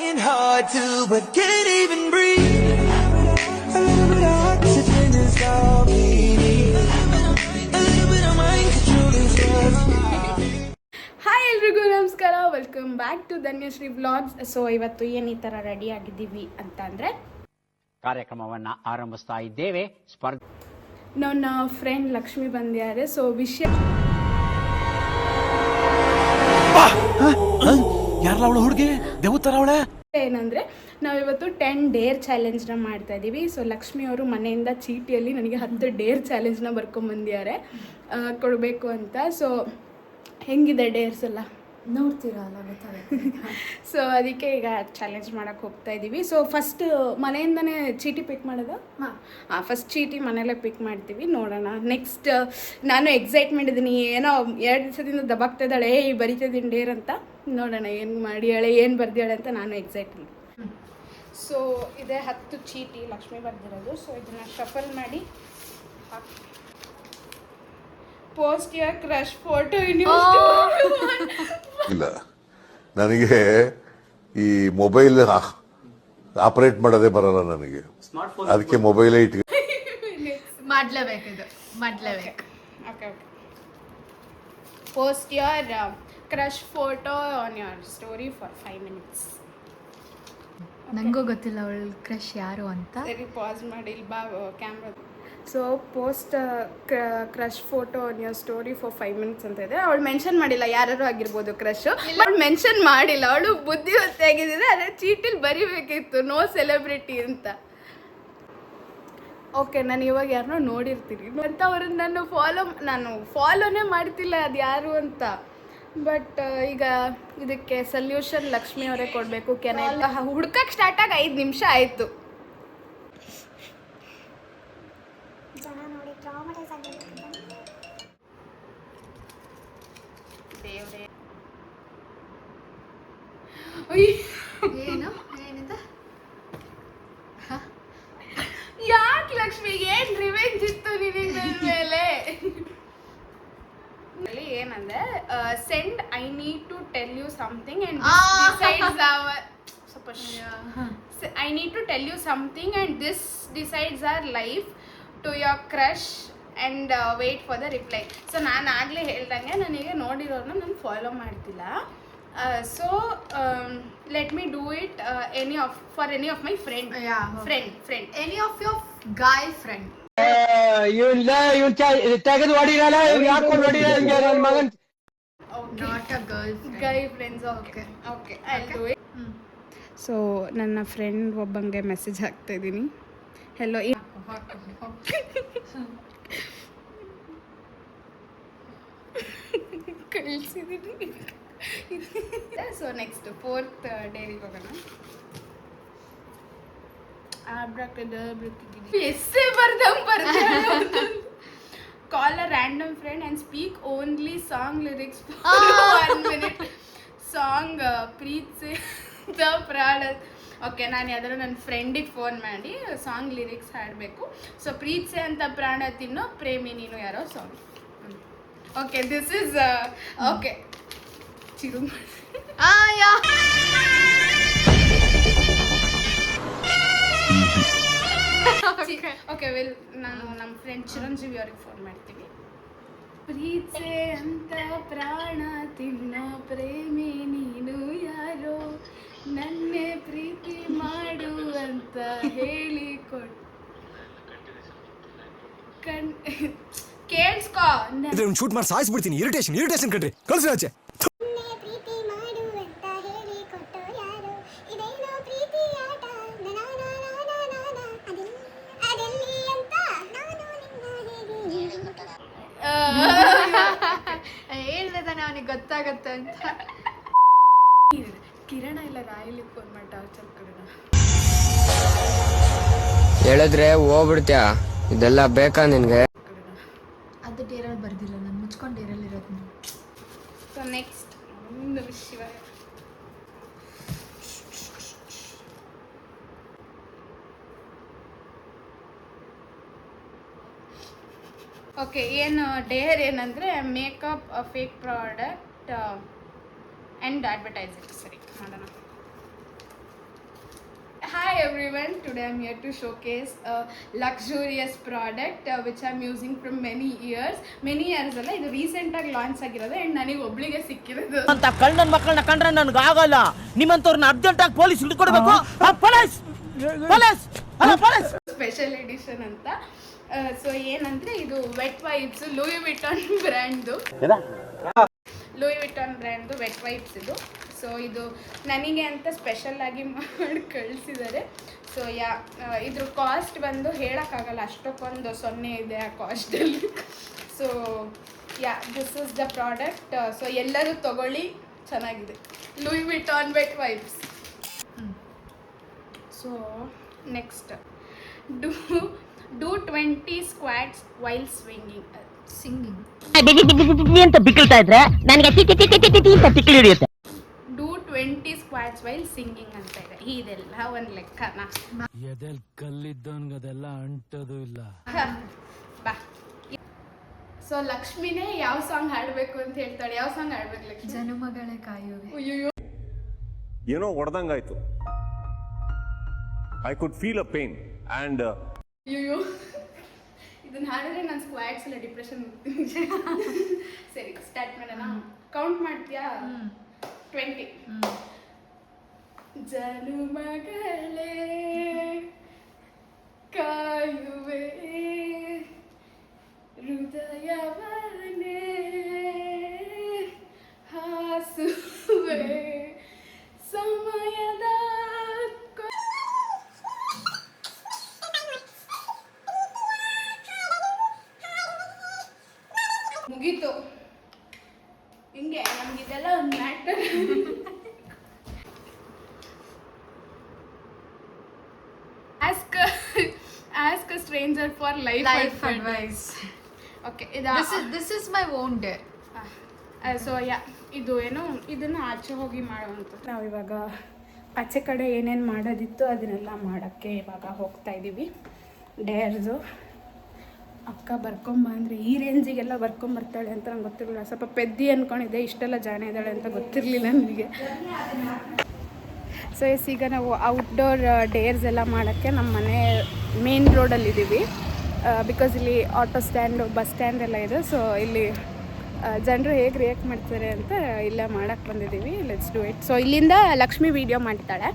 trying hard to, but can't even breathe. A little bit of oxygen is all we need. A little bit of mind control is what we need. Hi ಎಲ್ರಿಗೂ ನಮಸ್ಕಾರ, welcome back to Dhanyashree vlogs. So ಇವತ್ತು ಏನು ಈ ಥರ ready ಆಗಿದ್ದೀವಿ ಅಂತ ಅಂದರೆ, ಕಾರ್ಯಕ್ರಮವನ್ನು ಆರಂಭಿಸ್ತಾ ಇದ್ದೇವೆ. ನನ್ನ ಫ್ರೆಂಡ್ ಲಕ್ಷ್ಮಿ ಬಂದಿದ್ದಾರೆ. ಸೊ ವಿಷಯ ಯಾರಲ್ಲ ಅವಳು ಹುಡುಗಿ ದೇವತರ ಅವಳೆ ಏನಂದರೆ, ನಾವಿವತ್ತು 10 ಡೇರ್ ಚಾಲೆಂಜ್ನ ಮಾಡ್ತಾ ಇದ್ದೀವಿ. ಸೊ ಲಕ್ಷ್ಮಿ ಅವರು ಮನೆಯಿಂದ ಚೀಟಿಯಲ್ಲಿ ನನಗೆ 10 ಡೇರ್ ಚಾಲೆಂಜ್ನ ಬರ್ಕೊಂಬಂದಿದ್ದಾರೆ ಕೊಡಬೇಕು ಅಂತ. ಸೊ ಹೆಂಗಿದೆ ಡೇರ್ಸ್ ಎಲ್ಲ ನೋಡ್ತೀರಲ್ಲ ಗೊತ್ತಾಗುತ್ತೆ. ಸೊ ಅದಕ್ಕೆ ಈಗ ಚಾಲೆಂಜ್ ಮಾಡೋಕ್ಕೆ ಹೋಗ್ತಾ ಇದ್ದೀವಿ. ಸೊ ಫಸ್ಟ್ ಮನೆಯಿಂದನೇ ಚೀಟಿ ಪಿಕ್ ಮಾಡೋದು. ಫಸ್ಟ್ ಚೀಟಿ ಮನೆಯಲ್ಲೇ ಪಿಕ್ ಮಾಡ್ತೀವಿ, ನೋಡೋಣ. ನೆಕ್ಸ್ಟ್ ನಾನು ಎಕ್ಸೈಟ್ಮೆಂಟ್ ಇದ್ದೀನಿ, ಏನೋ 2 ದಿವಸದಿಂದ ದಬಾಗ್ತಾ ಇದ್ದಾಳೆ ಬರಿತಿದ್ದೀನಿ ಡೇರ್ ಅಂತ. ನೋಡೋಣ ಏನು ಮಾಡಿಯಾಳೆ, ಏನು ಬರ್ದಿಯಾಳೆ ಅಂತ ನಾನು ಎಕ್ಸೈಟ್ ಇದ್ದೀನಿ. ಸೊ ಇದೇ 10 ಚೀಟಿ ಲಕ್ಷ್ಮಿ ಬರ್ದಿರೋದು. ಸೊ ಇದನ್ನು ಶಫಲ್ ಮಾಡಿ ಪೋಸ್ಟ್ ಯುವರ್ ಕ್ರಶ್ ಫೋಟೋ ಇನ್ ಇಲ್ಲ, ನನಗೆ ಈ ಮೊಬೈಲ್ ಆಪರೇಟ್ ಮಾಡೋದೇ ಬರಲ್ಲ ನನಗೆ, ಅದಕ್ಕೆ ಮೊಬೈಲೇ ಮಾಡ್ಲೇಬೇಕು. Okay post your crush photo on your story for 5 minutes. ನನಗೂ ಗೊತ್ತಿಲ್ಲ ಅವಳ ಕ್ರಶ್ ಯಾರು ಅಂತ. ಸರಿ, ಪಾಸ್ ಮಾಡಿ, ಇಲ್ಲಿ ಬಾ camera. So post crush photo on your story for 5 minutes ಅಂತ ಇದೆ. ಅವಳು ಮೆನ್ಷನ್ ಮಾಡಿಲ್ಲ, ಯಾರು ಆಗಿರ್ಬೋದು ಕ್ರಶ್. ಅವಳು ಮೆನ್ಷನ್ ಮಾಡಿಲ್ಲ, ಅವಳು ಬುದ್ಧಿವತ್ತೆ ಆಗಿದ್ದರೆ ಅದೇ ಚೀಟಿಲಿ ಬರಿಬೇಕಿತ್ತು ನೋ ಸೆಲೆಬ್ರಿಟಿ ಅಂತ. ಓಕೆ, ನಾನು ಇವಾಗ ಯಾರನ್ನೋ ನೋಡಿರ್ತೀನಿ ಅಂತ ಅವ್ರನ್ನ ನಾನು ಫಾಲೋನೇ ಮಾಡ್ತಿಲ್ಲ ಅದು ಯಾರು ಅಂತ. ಬಟ್ ಈಗ ಇದಕ್ಕೆ ಸೊಲ್ಯೂಷನ್ ಲಕ್ಷ್ಮಿ ಅವರೇ ಕೊಡಬೇಕು. ಹುಡ್ಕಕ್ಕೆ ಸ್ಟಾರ್ಟ್ ಆಗಿ 5 ನಿಮಿಷ ಆಯಿತು. ಯಾಕೆ ಲಕ್ಷ್ಮಿ, ಏನ್ ರಿವೆಂಜ್ ಇತ್ತು ನಿನಗೆ ನನ್ನ ಮೇಲೆ? ಏನಂದ್ರೆ, send I need to tell you something and decides our I need to tell you something and this decides our life to your crush and wait for the reply. So ನಾನು ಆಗಲೇ ಹೇಳ್ದಂಗೆ ನನಗೆ ನೋಡಿರೋರನ್ನ ನಾನು ಫಾಲೋ ಮಾಡ್ತಿಲ್ಲ. So let me do it for any of my friend. Any of your guy friend. ತೆಗೆದು ಹೊಡಿರಲ್ಲ, ಹಾಕೊಂಡು ಹೊಡಿರಲ್ಲ ನನ್ನ ಮಗನ್. Not a girl guy friends. Okay I do it. So ನನ್ನ ಫ್ರೆಂಡ್ ಒಬ್ಬಂಗೆ ಮೆಸೇಜ್ ಹಾಕ್ತಾ ಇದ್ದೀನಿ. ಹೆಲೋ ಕಳಿಸಿದ್ದೀನಿ. ಸೊ ನೆಕ್ಸ್ಟ್ 4th ಡೇರಿಗೆ ಹೋಗೋಣ. ಎಸ್ಸೇ call a random friend and speak only song lyrics for 1 minute. Song ಪ್ರೀತ್ಸೆ ದ ಪ್ರಾಣ. ಓಕೆ, ನಾನು ಯಾವ್ದಾದ್ರು ನನ್ನ ಫ್ರೆಂಡಿಗೆ ಫೋನ್ ಮಾಡಿ ಸಾಂಗ್ ಲಿರಿಕ್ಸ್ ಹಾಡಬೇಕು. ಸೊ ಪ್ರೀತ್ಸೆ ಅಂತ ಪ್ರಾಣ ತಿನ್ನೋ ಪ್ರೇಮಿ ನೀನು ಯಾರೋ song. Okay, this is okay Chiru. Okay well, ನಾನು ನಮ್ಮ ಫ್ರೆಂಡ್ ಚಿರಂಜೀವಿ ಅವ್ರಿಗೆ ಫೋನ್ ಮಾಡ್ತೀವಿ. ಪ್ರೀತ್ಸೆ ಅಂತ ಪ್ರಾಣ ತಿನ್ನೋ ಪ್ರೇಮಿ ನೀನು ಯಾರೋ, ನನ್ನೇ ಪ್ರೀತಿ ಮಾಡು ಅಂತ ಹೇಳಿ ಕೇಳಿಸ್ಕೋ. ಶೂಟ್ ಮಾಡಿ ಸಾಯಿಸ್ಬಿಡ್ತೀನಿ. ಇರಿಟೇಷನ್ ಕಣ್ರಿ, ಕಳ್ಸಿ ಆಚೆ. ಹೇಳ್ದೆ ತಾನೆ ಅವನಿಗೆ ಗೊತ್ತಾಗತ್ತೆ ಅಂತ. ಕಿರಣ ಇಲ್ಲ, ರಾಯಲಿ ಫೋನ್ ಮಾಡಿ ಟಾರ್ಚರ್ ಕೊಡೋಣ. ಹೇಳಿದ್ರೆ ಹೋಗ್ಬಿಡ್ತೀಯ, ಇದೆಲ್ಲ ಬೇಕಾ ನಿನ್ಗೆ? ಅದು ಡೇರಲ್ಲಿ ಬರ್ದಿಲ್ಲ, ನಾನು ಮುಚ್ಕೊಂಡು ಡೇರಲ್ಲಿ ಇರೋದು. So next Shiva. ಓಕೆ, ಏನು ಡೇರ್ ಏನಂದರೆ makeup fake product and advertising. ಸರಿ ಮಾಡೋಣ. everyone, today I'm here to showcase a luxurious product which I'm using from many years ಅಲ್ಲ, ಇದು ರೀಸೆಂಟ್ ಆಗಿ ಲಾಂಚ್ ಆಗಿರೋದು ಅಂಡ್ ನನಗೆ ಒಬ್ಳಿಗೆ ಸಿಕ್ಕಿರೋದು ಅಂತ ಕಳ್ಳನ ಮಕ್ಕಳನ್ನ ಕಂಡ್ರೆ ನನಗೆ ಆಗಲ್ಲ. ನಿಮ್ಮಂತವ್ರನ್ನ ಅರ್ಜೆಂಟ್ ಆಗಿ ಪೊಲೀಸ್ ಹಿಡ್ಕೊಡ್ಬೇಕು. ಪೊಲೀಸ್ ಸ್ಪೆಷಲ್ ಎಡಿಷನ್ ಅಂತ. ಸೊ ಏನಂದ್ರೆ ಇದು ವೆಟ್ ವೈಪ್ಸ್ ಲೂಯಿ ವಿಟಾನ್ ಬ್ರ್ಯಾಂಡ್ದು ವೆಟ್ ವೈಪ್ಸ್ ಇದು. ಸೊ ಇದು ನನಗೆ ಅಂತ ಸ್ಪೆಷಲ್ ಆಗಿ ಮಾಡಿ ಕಳಿಸಿದ್ದಾರೆ. ಸೊ ಇದ್ರ ಕಾಸ್ಟ್ ಬಂದು ಹೇಳೋಕ್ಕಾಗಲ್ಲ, ಅಷ್ಟಕ್ಕೊಂದು 0 ಇದೆ ಆ ಕಾಸ್ಟಲ್ಲಿ. So this is the product. So ಎಲ್ಲರೂ ತಗೊಳ್ಳಿ, ಚೆನ್ನಾಗಿದೆ. Louis Vuitton wet wipes. So next do 20 squats while singing. ಅಂತ ಬಿಕ್ಕಳ್ತಾ ಇದ್ರೆ ನನಗೆ ತಿಕ್ಕಿ ಹಿಡಿಯುತ್ತೆ. ಡೂ 20 ಸ್ಕ್ವಾಟ್ಸ್ ವೈಲ್ ಸಿಂಗಿಂಗ್ ಅಂತ ಇದೆ. ಇದೆಲ್ಲ ಒಂದು ಲೆಕ್ಕನ. ಎದೆಲ್ ಕಲ್ಲಿದ್ದವನ್ಗದೆಲ್ಲ ಅಂಟೋದು ಇಲ್ಲ. ಬಾ. ಸೊ ಲಕ್ಷ್ಮಿನೇ ಯಾವ ಸಾಂಗ್ ಹಾಡಬೇಕು ಅಂತ ಹೇಳ್ತಾಳೆ. ಯಾವ ಸಾಂಗ್ ಹಾಡ್ಬೇಕು ಲಕ್ಷ್ಮಿ? ಜನುಮಗಳೇ ಕಾಯುವೆ. ಅಯ್ಯೋ, ಏನೋ ಹೊಡೆದಂಗಾಯ್ತು. I could feel a pain and ಅಯ್ಯೋ, ಇದನ್ನ ಹಾಡಿದ್ರೆ ನಾನು ಸ್ಕ್ವಾಟ್ಸ್ ಎಲ್ಲ ಡಿಪ್ರೆಷನ್ ಹೋಗ್ತೀನಿ. ಸರಿ, ಸ್ಟಾರ್ಟ್ ಮಾಡೋಣ. ಕೌಂಟ್ ಮಾಡ್ತೀಯಾ? 20. ಜನುಮಗಳೇ ಕಾಯುವೆ ಹೃದಯವನೇ ಹಾಸುವೆ ಸಮಯದ ಮುಗೀತು. ಹಿಂಗೆ ನಮ್ಗಿದೆಲ್ಲ ಒಂದು matter. Ask a stranger for life advice. Okay, This is my own dare. So ಇದು ಏನು, ಇದನ್ನು ಆಚೆ ಹೋಗಿ ಮಾಡೋವಂಥದ್ದು. ನಾವು ಇವಾಗ ಆಚೆ ಕಡೆ ಏನೇನು ಮಾಡೋದಿತ್ತು ಅದನ್ನೆಲ್ಲ ಮಾಡೋಕ್ಕೆ ಇವಾಗ ಹೋಗ್ತಾ ಇದ್ದೀವಿ. ಡೇರ್ಸು ಅಕ್ಕ ಬರ್ಕೊಂಬ ಅಂದರೆ ಈ ರೇಂಜಿಗೆಲ್ಲ ಬರ್ಕೊಂಬರ್ತಾಳೆ ಅಂತ ನಂಗೆ ಗೊತ್ತಿರಲಿಲ್ಲ. ಸ್ವಲ್ಪ ಪೆದ್ದಿ ಅಂದ್ಕೊಂಡಿದ್ದೆ, ಇಷ್ಟೆಲ್ಲ ಜಾಣ ಇದ್ದಾಳೆ ಅಂತ ಗೊತ್ತಿರಲಿಲ್ಲ ನನಗೆ. ಸೊ ಈಗ ನಾವು ಔಟ್ಡೋರ್ ಡೇರ್ಸ್ ಎಲ್ಲ ಮಾಡೋಕ್ಕೆ ನಮ್ಮ ಮನೆ ಮೇನ್ ರೋಡಲ್ಲಿದ್ದೀವಿ. ಬಿಕಾಸ್ ಇಲ್ಲಿ ಆಟೋ ಸ್ಟ್ಯಾಂಡು, ಬಸ್ ಸ್ಟ್ಯಾಂಡ್ ಎಲ್ಲ ಇದೆ. ಸೊ ಇಲ್ಲಿ ಜನರು ಹೇಗೆ ರಿಯಾಕ್ಟ್ ಮಾಡ್ತಾರೆ ಅಂತ ಇಲ್ಲೇ ಮಾಡೋಕ್ಕೆ ಬಂದಿದ್ದೀವಿ. Let's do it. ಸೊ ಇಲ್ಲಿಂದ ಲಕ್ಷ್ಮಿ ವಿಡಿಯೋ ಮಾಡ್ತಾಳೆ.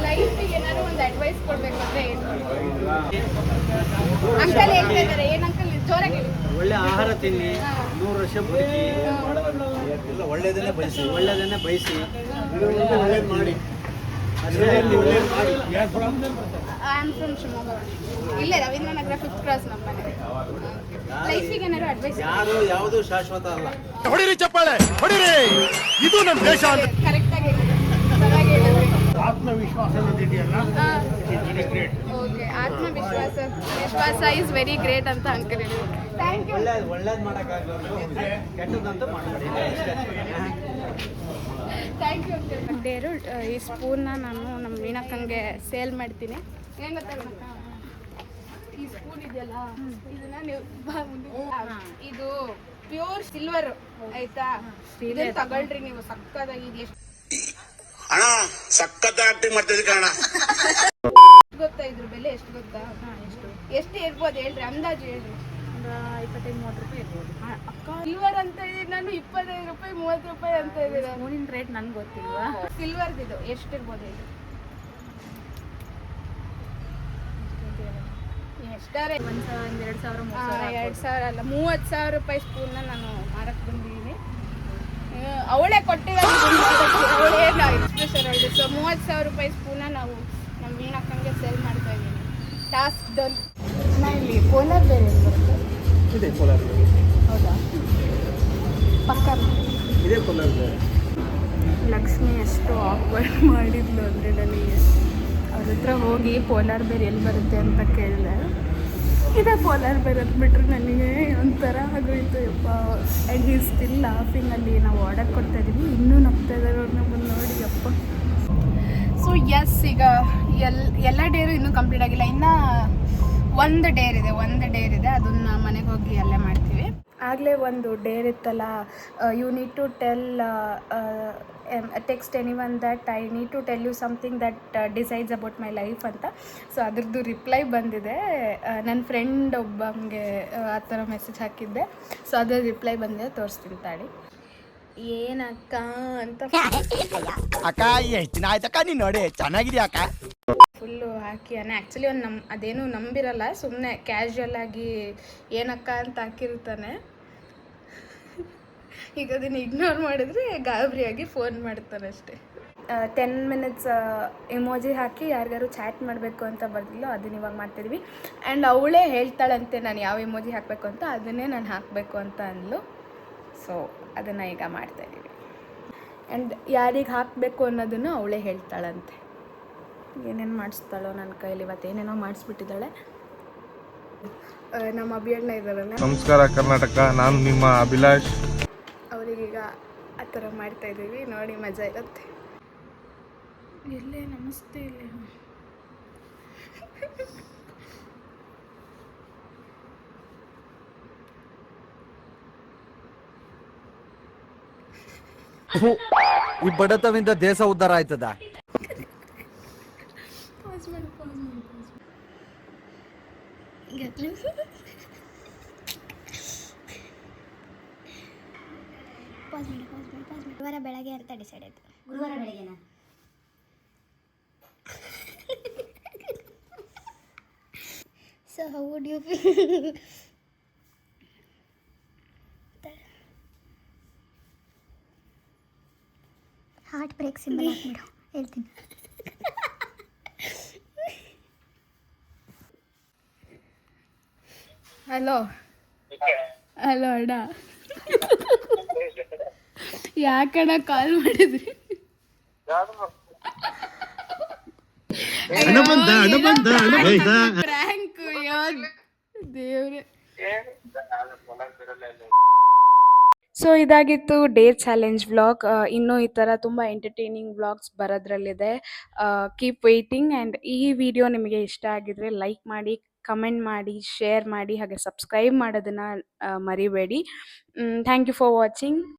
ಲೈಫಿಗೆ ಏನಾದ್ರು ಒಂದು ಅಡ್ವೈಸ್ ಕೊಡಬೇಕು ಅಂದರೆ ಏನು ಅಂಕಲ್ ಹೇಳ್ತಾ ಇದ್ದಾರೆ? ಏನು ಅಂಕಲ್ ಜೋರಾಗಿ? ಒಳ್ಳೆ ಆಹಾರ ತಿನ್ನಿ, 100 ವರ್ಷ ಬದುಕಿ, ಒಳ್ಳೆಯದನ್ನೇ ಬಯಸಿ ಒಳ್ಳೇದು ಮಾಡಿ. I am from Shivamogga. ಇಲ್ಲೇ ರವೀಂದ್ರನಗರ 5th ಕ್ರಾಸ್ ನಮ್ಮ ಮನೆ. ಲೈಫಿಗೆ ಏನಾದ್ರು ಅಡ್ವೈಸ್? ಯಾವುದು ಶಾಶ್ವತ ಅಲ್ಲ. ಹೊಡಿರಿ ಚಪ್ಪಾಳೆ, ಹೊಡಿರಿ, ಇದು ನಮ್ಮ ದೇಶ. ಕರೆಕ್ಟಾಗಿ ಚೆನ್ನಾಗಿ ಹೇಳಿದ್ರಿ. ಆತ್ಮವಿಶ್ವಾಸದಿದೆಯಲ್ಲ, ಓಕೆ, ಆತ್ಮವಿಶ್ವಾಸ ಇಸ್ ವೆರಿ ಗ್ರೇಟ್ ಅಂತ ಅಂಕಲ್ ಹೇಳಿದ್ರು. Thank you. ಒಳ್ಳೇದು ಮಾಡೋಕ್ಕಾಗಲ್ಲ, ಕೆಟ್ಟದಂತೂ ಮಾಡಬೇಡಿ. Thank you uncle. ಡೇರು ಈ ಸ್ಪೂನ್ನ ನಾನು ನಮ್ಮ ವೀಣಕ್ಕಂಗೆ ಸೇಲ್ ಮಾಡ್ತೀನಿ. ಏನು ಗೊತ್ತಾ ವೀಣಕ್ಕ, ಈ ಸ್ಪೂನ್ ಇದೆಯಲ್ಲ, ಇದನ್ನ ನೀವು ಇದು ಪ್ಯೂರ್ ಸಿಲ್ವರ್ ಆಯ್ತಾ? ಇದನ್ನ ತಗೊಳ್ರಿ ನೀವು, ಸಕ್ಕತ್ತಾಗಿ. ಇದು ಎಷ್ಟು ಸಖತ್ ಆಕ್ಟಿಂಗ್ ಮಾಡ್ತಿದ್ದೆ ಕಣ. ಗೊತ್ತಾ ಇದ್ರ ಬೆಲೆ ಎಷ್ಟು ಗೊತ್ತಾ? ಎಷ್ಟು ಇರ್ಬೋದು ಹೇಳ್ರಿ, ಅಂದಾಜು ಹೇಳ್ರಿ. 25-30 ರೂಪಾಯಿ ಇರ್ಬೋದು. ಅಕ್ಕ ಸಿಲ್ವರ್ ಅಂತ ಇದ್ದೀನಿ ನಾನು, 25 ರೂಪಾಯಿ 30 ರೂಪಾಯಿ ಅಂತ ಇದ್ದೀರಾ? ಸ್ಪೂನಿನ ರೇಟ್ ನಂಗೆ ಗೊತ್ತಿಲ್ವಾ? ಸಿಲ್ವರ್ದಿದು ಎಷ್ಟಿರ್ಬೋದು ಹೇಳಿ? ಎಷ್ಟಾರೆ? 2,000 ಅಲ್ಲ, 30,000 ರೂಪಾಯಿ ಸ್ಪೂನ್ನ ನಾನು ಮಾರಕ್ಕೆ ಬಂದಿದ್ದೀನಿ. ಅವಳೇ ಕೊಟ್ಟಿದ್ದಾರೆ, ಅವಳೇ ಎಕ್ಸ್ಪ್ರೆಷನ್ ಅವಳು. ಸೊ 30,000 ರೂಪಾಯಿ ಸ್ಪೂನ ನಾವು ನಮ್ಮ ವೀಣಕ್ಕಂಗೆ ಸೇಲ್ ಮಾಡ್ತಾ ಇದ್ದೀನಿ. Task done. ಇಲ್ಲಿ ಪೋಲಾರ್ ಬೇರೆ ಬರುತ್ತೆ. ಇದೆ ಪೋಲಾರ್ ಬೇರೆ. ಹೌದಾ? ಪಕ್ಕ ಇದೆ ಪೋಲಾರ್ ಬೇರೆ. ಲಕ್ಷ್ಮಿ ಎಷ್ಟು ಆಕ್ವರ್ಡ್ ಮಾಡಿದ್ಲು ಅಂದರೆ, ನನಗೆ ಅವ್ರ ಹತ್ರ ಹೋಗಿ ಪೋಲಾರ್ ಬೇರ್ ಎಲ್ಲಿ ಬರುತ್ತೆ ಅಂತ ಕೇಳಿದೆ. ಇದೇ ಪೋಲಾರ್ ಬೇರ್ ಅಂದ್ಬಿಟ್ರೆ ನನಗೆ ಒಂಥರ ಆಗೋಯ್ತು ಯಪ್ಪ. And he still laughing. ಅಲ್ಲಿ ನಾವು ಆರ್ಡರ್ ಕೊಡ್ತಾ ಇದ್ದೀವಿ, ಇನ್ನೂ ನಗ್ತಾ ಇದ್ದಾರೆ ಅವ್ರನ್ನ ಬಂದು ನೋಡಿ ಯಪ್ಪ. ಸೊ ಎಸ್, ಈಗ ಎಲ್ಲ ಡೇರು ಇನ್ನೂ ಕಂಪ್ಲೀಟ್ ಆಗಿಲ್ಲ. ಇನ್ನು ಒಂದು ಡೇರ್ ಇದೆ, ಅದನ್ನು ಮನೆಗೆ ಹೋಗಿ ಅಲ್ಲೇ ಮಾಡ್ತೀವಿ. ಆಗಲೇ ಒಂದು ಡೇರ್ ಇತ್ತಲ್ಲ, you need to tell text anyone that I need to tell you something that decides about my life ಅಂತ. ಸೊ ಅದ್ರದ್ದು ರಿಪ್ಲೈ ಬಂದಿದೆ. ನನ್ನ ಫ್ರೆಂಡ್ ಒಬ್ಬಂಗೆ ಆ ಥರ ಮೆಸೇಜ್ ಹಾಕಿದ್ದೆ. ಸೊ ಅದ್ರ ರಿಪ್ಲೈ ಬಂದಿದೆ, ತೋರಿಸ್ತೀನಿ ತಾಳಿ. ಏನಕ್ಕ ಅಂತ ಅಕ್ಕ ಎಷ್ಟು ದಿನ ಆಯ್ತಕ್ಕ ನೀನು ನೋಡಿ ಚೆನ್ನಾಗಿದ್ಯಾ ಅಕ್ಕ. ಫುಲ್ಲು ಹಾಕಿ ಆ್ಯಕ್ಚುಲಿ ಅವ್ನು ಅದೇನು ನಂಬಿರಲ್ಲ, ಸುಮ್ಮನೆ ಕ್ಯಾಶುವಲ್ ಆಗಿ ಏನಕ್ಕ ಅಂತ ಹಾಕಿರ್ತಾನೆ. ಈಗ ಅದನ್ನು ಇಗ್ನೋರ್ ಮಾಡಿದ್ರೆ ಗಾಬರಿಯಾಗಿ ಫೋನ್ ಮಾಡ್ತಾನೆ ಅಷ್ಟೇ. 10 ಮಿನಿಟ್ಸ್ ಇಮೋಜಿ ಹಾಕಿ ಯಾರಿಗಾರು ಚಾಟ್ ಮಾಡಬೇಕು ಅಂತ ಬರ್ದಿಲ್ಲೋ ಅದನ್ನ ಇವಾಗ ಮಾಡ್ತಿದ್ವಿ. ಆ್ಯಂಡ್ ಅವಳೇ ಹೇಳ್ತಾಳಂತೆ ನಾನು ಯಾವ ಇಮೋಜಿ ಹಾಕಬೇಕು ಅಂತ, ಅದನ್ನೇ ನಾನು ಹಾಕಬೇಕು ಅಂತ ಅಂದ್ಲು. ಸೊ ಅದನ್ನು ಈಗ ಮಾಡ್ತಾಯಿದ್ದೀವಿ. ಆ್ಯಂಡ್ ಯಾರಿಗೆ ಹಾಕಬೇಕು ಅನ್ನೋದನ್ನು ಅವಳೇ ಹೇಳ್ತಾಳಂತೆ. ಏನೇನು ಮಾಡಿಸ್ತಾಳೋ ನನ್ನ ಕೈಲಿ, ಇವತ್ತೇನೇನೋ ಮಾಡಿಸ್ಬಿಟ್ಟಿದ್ದಾಳೆ. ನಮ್ಮ ಅಭಿಯಣ್ಣ ಇದ್ದಾರಲ್ಲ, ನಮಸ್ಕಾರ ಕರ್ನಾಟಕ, ನಾನು ನಿಮ್ಮ ಅಭಿಲಾಷ್. ಅವರಿಗೀಗ ಆ ಥರ ಮಾಡ್ತಾಯಿದ್ದೀವಿ, ನೋಡಿ ಮಜಾ ಇರುತ್ತೆ. ಎಲ್ಲೇ ನಮಸ್ತೆ ಇಲ್ಲಿ ಈ ಬಡತವಿಂದ ದೇಶ ಉದ್ಧಾರ ಆಯ್ತದ. ಗುರುವಾರ ಬೆಳಗ್ಗೆ ಅಂತ ಡಿಸೈಡ್ ಆಯ್ತು. ಗುರುವಾರ ಬೆಳಗ್ಗೆನಾ? So how would you feel? Heart break symbol ಹಾಕ್ಬಿಡು, ಹೇಳ್ತೀನಿ. ಹಲೋ ಹಲೋ ಅಣ್ಣ, ಯಾಕಣ್ಣ ಕಾಲ್ ಮಾಡಿದ್ರಿ? ಪ್ರ್ಯಾಂಕ್ ದೇವ್ರೆ. ಸೊ ಇದಾಗಿತ್ತು ಡೇ ಚಾಲೆಂಜ್ ವ್ಲಾಗ್. ಇನ್ನೂ ಈ ಥರ ತುಂಬ ಎಂಟರ್ಟೈನಿಂಗ್ ವ್ಲಾಗ್ಸ್ ಬರೋದ್ರಲ್ಲಿದೆ. Keep waiting. ಆ್ಯಂಡ್ ಈ ವಿಡಿಯೋ ನಿಮಗೆ ಇಷ್ಟ ಆಗಿದ್ರೆ ಲೈಕ್ ಮಾಡಿ, ಕಮೆಂಟ್ ಮಾಡಿ, ಶೇರ್ ಮಾಡಿ, ಹಾಗೆ ಸಬ್ಸ್ಕ್ರೈಬ್ ಮಾಡೋದನ್ನು ಮರಿಬೇಡಿ. Thank you for watching.